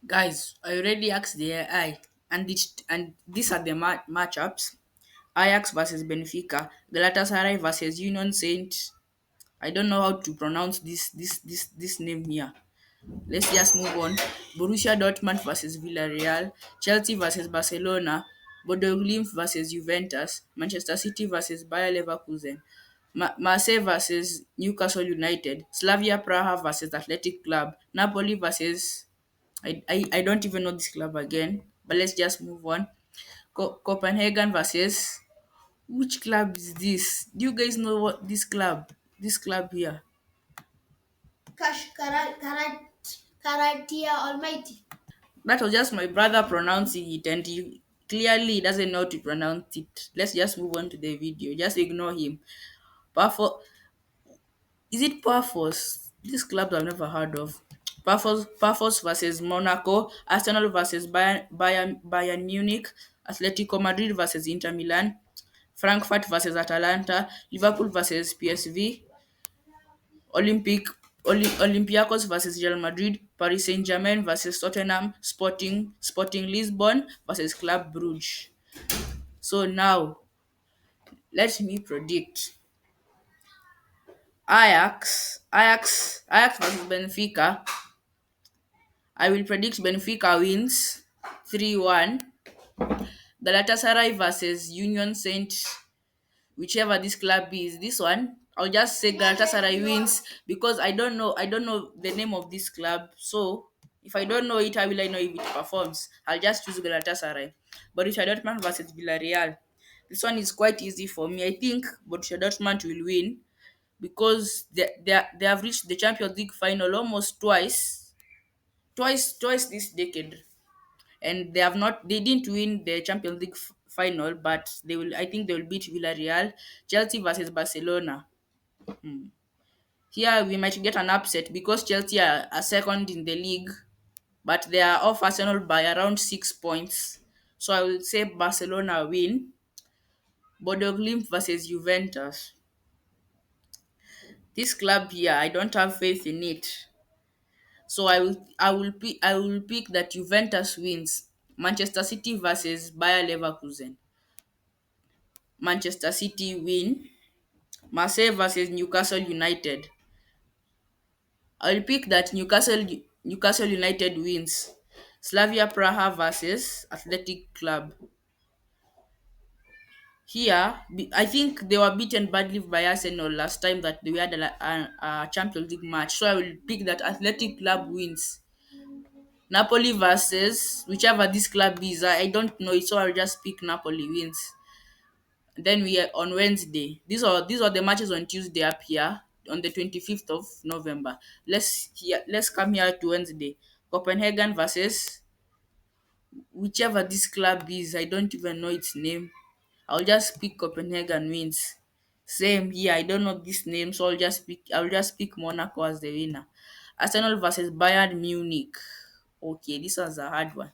Guys, I already asked the AI, and these are the matchups: Ajax versus Benfica, Galatasaray versus Union Saint. I don't know how to pronounce this name here. Let's just move on. Borussia Dortmund versus Villarreal, Chelsea versus Barcelona, Bodo Glimt versus Juventus, Manchester City versus Bayer Leverkusen, Marseille versus Newcastle United, Slavia Praha versus Athletic Club, Napoli versus I don't even know this club again, but let's just move on. Copenhagen versus which club is this? Do you guys know what this club? This club here. Karatia Almighty. That was just my brother pronouncing it, and he clearly doesn't know how to pronounce it. Let's just move on to the video. Just ignore him. Pafos, is it Pafos? These clubs I've never heard of. Pafos versus Monaco, Arsenal versus Bayern Munich, Atletico Madrid versus Inter Milan, Frankfurt versus Atalanta, Liverpool versus PSV, Olympic Olympiacos versus Real Madrid, Paris Saint-Germain versus Tottenham, Sporting Lisbon versus Club Brugge. So now let me predict Ajax versus Benfica. I will predict Benfica wins 3-1. Galatasaray versus Union Saint, whichever this club is. This one, I'll just say Galatasaray wins because I don't know the name of this club. So if I don't know it, how will I know if it performs? I'll just choose Galatasaray. Borussia Dortmund versus Villarreal. This one is quite easy for me. I think Borussia Dortmund will win because they have reached the Champions League final almost twice this decade, and they didn't win the Champions League final, but I think they will beat Villarreal. Chelsea versus Barcelona. Here we might get an upset because Chelsea are second in the league, but they are off Arsenal by around 6 points. So I will say Barcelona win. Bodo Glimt versus Juventus. This club here, I don't have faith in it. So I will pick that Juventus wins. Manchester City versus Bayer Leverkusen. Manchester City win. Marseille versus Newcastle United. I'll pick that Newcastle United wins. Slavia Praha versus Athletic Club. Here, I think they were beaten badly by Arsenal last time that they had a Champions League match. So I will pick that Athletic Club wins. Napoli versus whichever this club is. I don't know it, so I'll just pick Napoli wins. Then we are on Wednesday. These are the matches on Tuesday up here on the 25th of November. Let's come here to Wednesday. Copenhagen versus whichever this club is. I don't even know its name. I'll just pick Copenhagen wins. Same here. I don't know this name, so I'll just pick Monaco as the winner. Arsenal versus Bayern Munich. Okay, this was a hard one.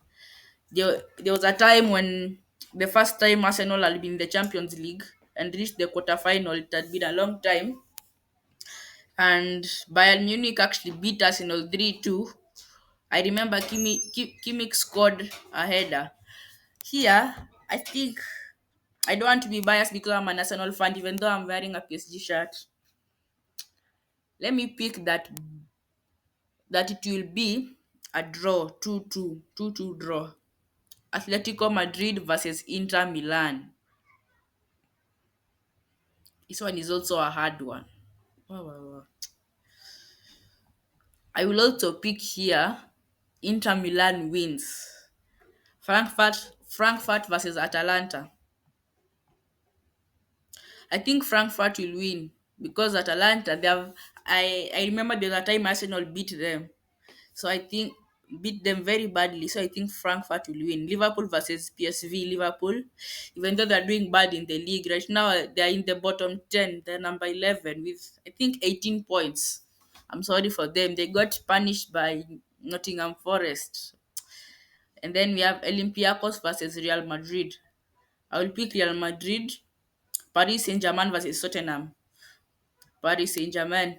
There was a time when the first time Arsenal had been in the Champions League and reached the quarterfinal. It had been a long time, and Bayern Munich actually beat Arsenal 3-2. I remember Kimmich scored a header. Here, I think I don't want to be biased because I'm an Arsenal fan, even though I'm wearing a PSG shirt. Let me pick that it will be a draw, 2-2, 2-2 draw. Atletico Madrid versus Inter Milan. This one is also a hard one. Wow, wow, wow. I will also pick here Inter Milan wins. Frankfurt versus Atalanta. I think Frankfurt will win because Atalanta they have I remember there was a time Arsenal beat them. So I think beat them very badly. So I think Frankfurt will win. Liverpool versus PSV. Liverpool, even though they're doing bad in the league right now, they're in the bottom 10. They're number 11 with I think 18 points. I'm sorry for them. They got punished by Nottingham Forest. And then we have Olympiacos versus Real Madrid. I will pick Real Madrid. Paris Saint Germain versus Tottenham. Paris Saint Germain.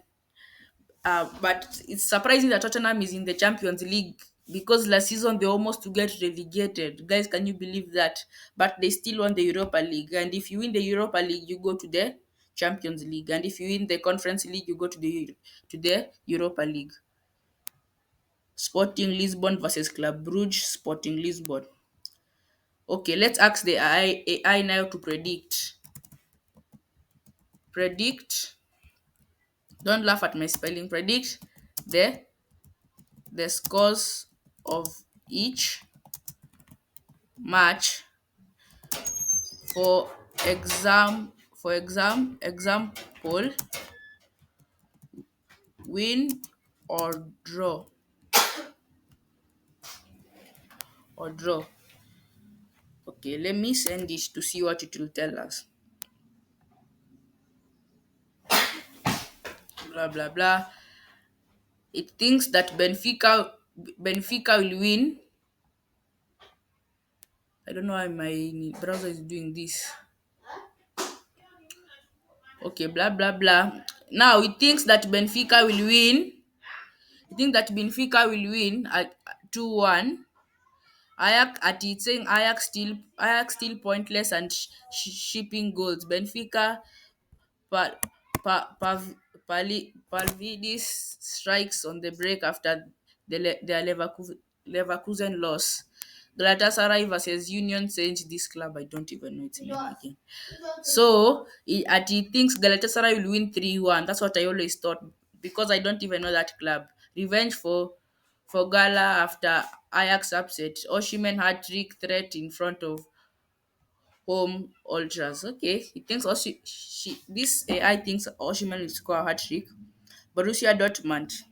But it's surprising that Tottenham is in the Champions League. because last season they almost to get relegated. Guys, can you believe that? But they still won the Europa League. And if you win the Europa League, you go to the Champions League. And if you win the Conference League, you go to the Europa League. Sporting Lisbon versus Club Brugge. Sporting Lisbon. Okay, let's ask the AI now to predict. Predict. Don't laugh at my spelling. Predict the the scores of each match for example, win or draw. Okay, let me send this to see what it will tell us. Blah blah blah. It thinks that Benfica will win. I don't know why my browser is doing this. Okay, blah blah blah. Now it thinks that Benfica will win. I think that Benfica will win at 2-1. Ajax at it saying Ajax still pointless and shipping goals. Benfica pa, Palvidis strikes on the break after their Leverkusen loss. Galatasaray versus Union Saint. This club, I don't even know its name again. So he thinks Galatasaray will win 3-1. That's what I always thought because I don't even know that club. Revenge for Gala after Ajax upset. Oshimen hat trick threat in front of home ultras. Okay, he thinks this AI thinks Oshimen will score a hat trick. Borussia Dortmund.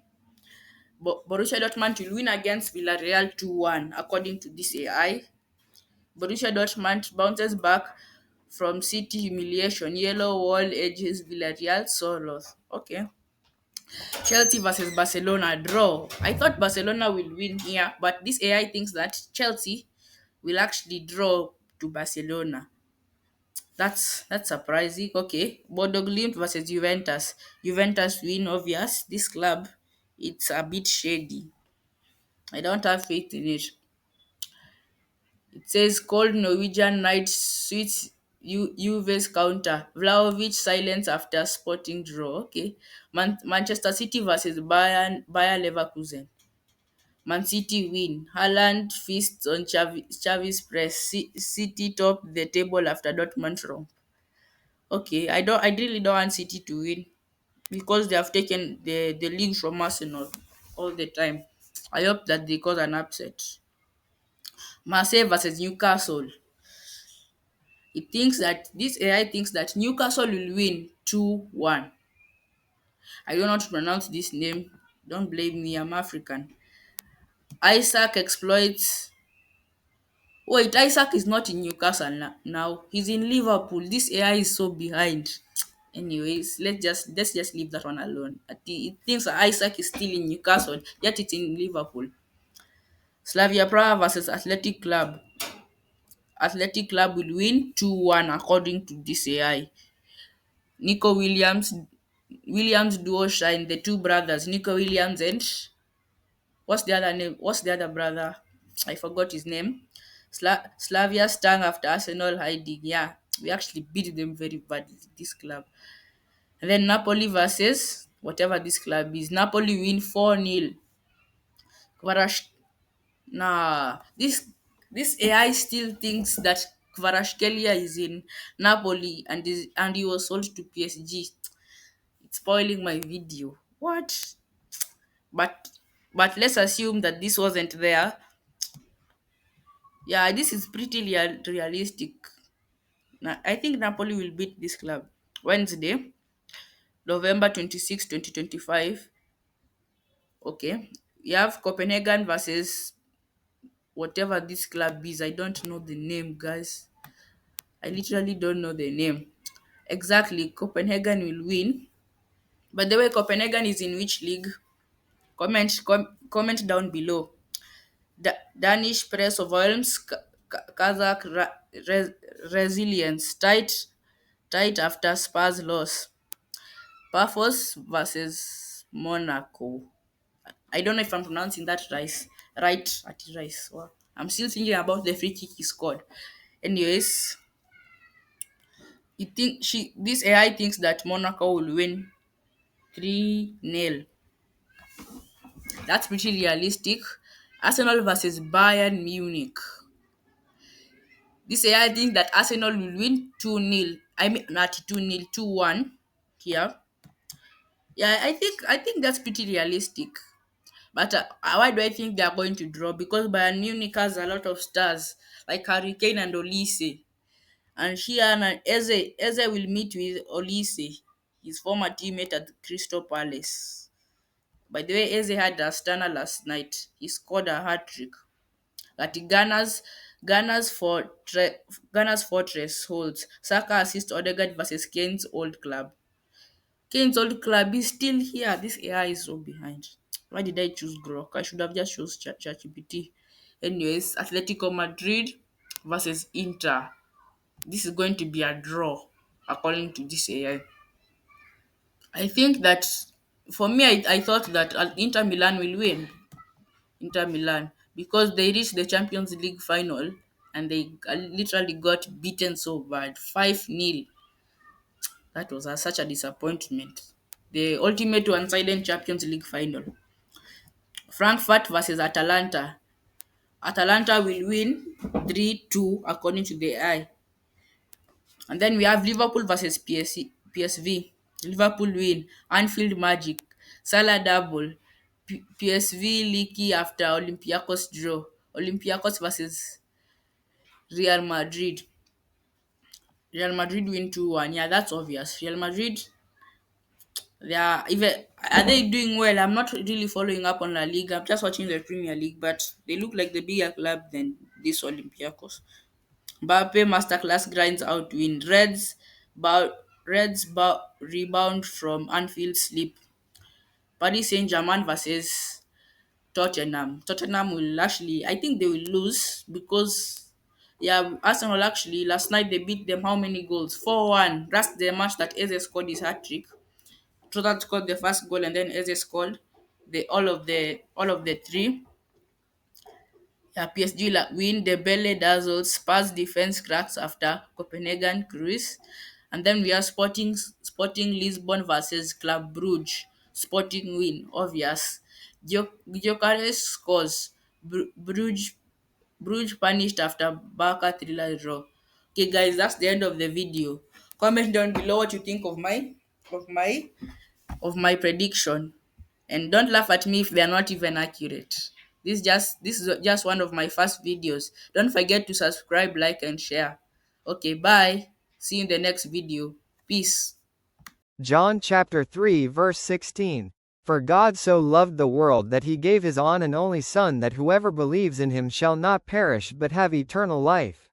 Borussia Dortmund will win against Villarreal 2-1 according to this AI. Borussia Dortmund bounces back from City humiliation. Yellow wall edges Villarreal solos. Okay. Chelsea versus Barcelona draw. I thought Barcelona will win here, but this AI thinks that Chelsea will actually draw to Barcelona. That's surprising. Okay. Bodo Glimt versus Juventus. Juventus win, obvious. This club, it's a bit shady. I don't have faith in it. It says cold Norwegian night sweets Juve's counter. Vlahovic silence after sporting draw. Okay. Manchester City versus Bayer Leverkusen. Man City win. Haaland feasts on Xavi's press. City top the table after Dortmund romp. Okay, I really don't want City to win because they have taken the league from Arsenal all the time. I hope that they cause an upset. Marseille versus Newcastle. It thinks that this AI thinks that Newcastle will win 2-1. I don't know how to pronounce this name. Don't blame me, I'm African. Isaac exploits. Wait, Isaac is not in Newcastle now. He's in Liverpool. This AI is so behind. Anyways, let's just leave that one alone. It thinks that Isaac is still in Newcastle, yet it's in Liverpool. Slavia Praha versus Athletic Club. Athletic Club will win 2-1 according to this AI. Nico Williams duo shine, the two brothers, Nico Williams and what's the other name? What's the other brother? I forgot his name. Slavia stung after Arsenal hiding. Yeah, we actually beat them very badly, this club. And then Napoli versus whatever this club is. Napoli win 4-0. Kvarash, nah, this AI still thinks that Kvaratskhelia is in Napoli and he was sold to PSG. It's spoiling my video. What? But but let's assume that this wasn't there. Yeah, this is pretty realistic. I think Napoli will beat this club Wednesday, November 26, 2025. Okay. You have Copenhagen versus whatever this club is. I don't know the name, guys. I literally don't know the name. Exactly, Copenhagen will win. By the way, Copenhagen is in which league? Comment down below. Danish press of Olms, Kazakh resilience, tight after Spurs loss. Pafos versus Monaco. I don't know if I'm pronouncing that right. right at his rice. Wow. I'm still thinking about the free kick he scored. Anyways, you think she this AI thinks that Monaco will win 3-0. That's pretty realistic. Arsenal versus Bayern Munich. This AI thinks that Arsenal will win 2-0. I mean not 2-0, 2-1 here. Yeah, I think that's pretty realistic. But why do I think they are going to draw? Because Bayern Munich has a lot of stars like Harry Kane and Olise. And Sheehan and Eze will meet with Olise, his former teammate at Crystal Palace. By the way, Eze had a stunner last night. He scored a hat trick. At Ghana's fortress holds Saka assist Odegaard versus Kane's old club. Kane's old club is still here. This AI is so behind. Why did I choose Grok? I should have just chose ChatGPT. Anyways, Atletico Madrid versus Inter. This is going to be a draw, according to this AI. I think that for me, I thought that Inter Milan will win. Inter Milan because they reached the Champions League final and they literally got beaten so bad 5-0. That was such a disappointment. The ultimate one-sided Champions League final. Frankfurt versus Atalanta. Atalanta will win 3-2 according to the AI. And then we have Liverpool versus PSV. Liverpool win. Anfield Magic. Salah double. PSV leaky after Olympiacos draw. Olympiacos versus Real Madrid. Real Madrid win 2-1. Yeah, that's obvious. Real Madrid, they are even are they doing well? I'm not really following up on La Liga. I'm just watching the Premier League, but they look like the bigger club than this Olympiacos. Mbappe masterclass grinds out win. Reds rebound from Anfield sleep. Paris Saint Germain versus Tottenham. Tottenham will actually, I think they will lose because, yeah, Arsenal actually last night they beat them how many goals? 4-1. That's the match that Eze scored his hat trick. Trossard scored the first goal and then Eze scored the all of the three. Yeah, PSG win. The Belle dazzles. Spurs defense cracks after Copenhagen cruise. And then we are Sporting Lisbon versus Club Brugge. Sporting win, obvious. Gyökeres scores. Bruges punished after Barca thriller draw. Okay, guys, that's the end of the video. Comment down below what you think of my of my prediction, and don't laugh at me if they are not even accurate. This is just one of my first videos. Don't forget to subscribe, like, and share. Okay, bye. See you in the next video. Peace. John chapter 3 verse 16. For God so loved the world that he gave his on and only Son, that whoever believes in him shall not perish but have eternal life.